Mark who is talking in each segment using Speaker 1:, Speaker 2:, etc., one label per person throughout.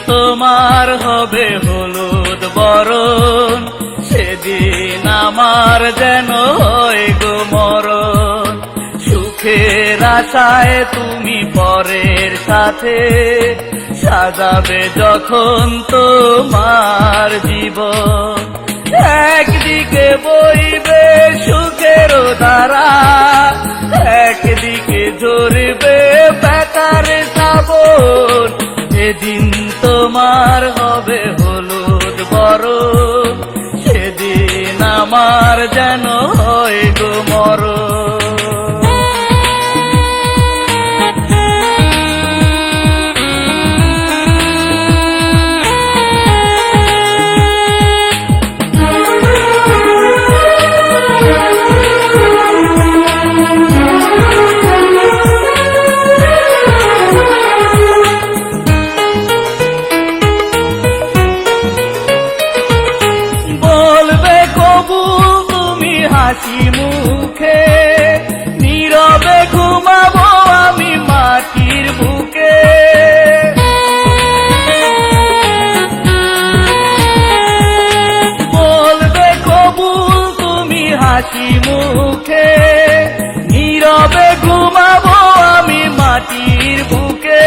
Speaker 1: তোমার হবে হলুদ বরণ, সেদিন আমার যেন হয় গো মরণ। সুখের আশায় তুমি পরের সাথে সাজাবে যখন তোমার জীবন। একদিকে বইবে সুখের ধারা, একদিকে ঝরবে বেকার শ্রাবণ। যেদিন তোমার হবে হলুদ বরণ, সেদিন আমার যেন হয় গো মরণ। হাসি মুখে নীরবে ঘুমাবো আমি মাটির বুকে। বলবে কবুল তুমি হাসি মুখে নীরবে ঘুমাবো আমি মাটির বুকে।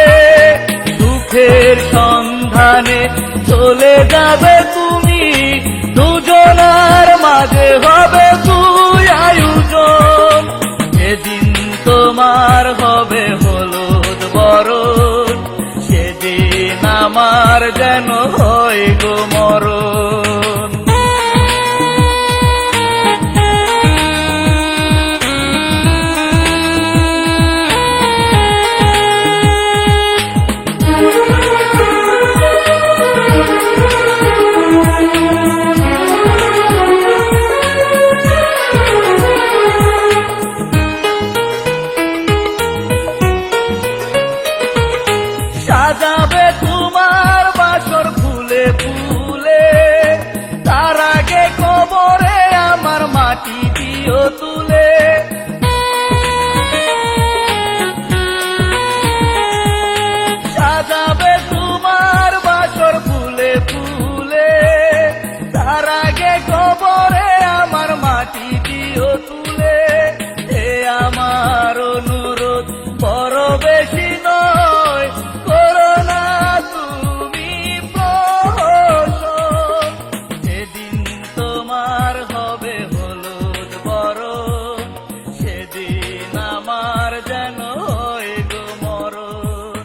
Speaker 1: সুখের সন্ধানে চলে যাবে তুমি, দুজনার মাঝে হবে তুই আয়োজন। সেদিন তোমার হবে হলুদ বরণ, সেদিন আমার যেন হয় গো মরণ। সাজাবে তোমার বাসর ফুলে ফুলে, তার আগে কবরে আমার মাটি দিও তুলে। সাজাবে তোমার বাসর ফুলে ফুলে, তার আগে কবরে আমার মাটি দিও তুলে। এ আমার অনুরোধ বড় বেশি নয়, করোনা তুমি প্রহসন। সেদিন তোমার হবে হলুদ বরণ, সেদিন আমার যেন হয় গো মরণ।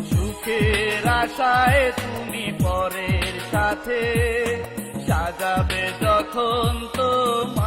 Speaker 1: সুখের আশায় তুমি পরের সাথে সাজাবে যখন তোমার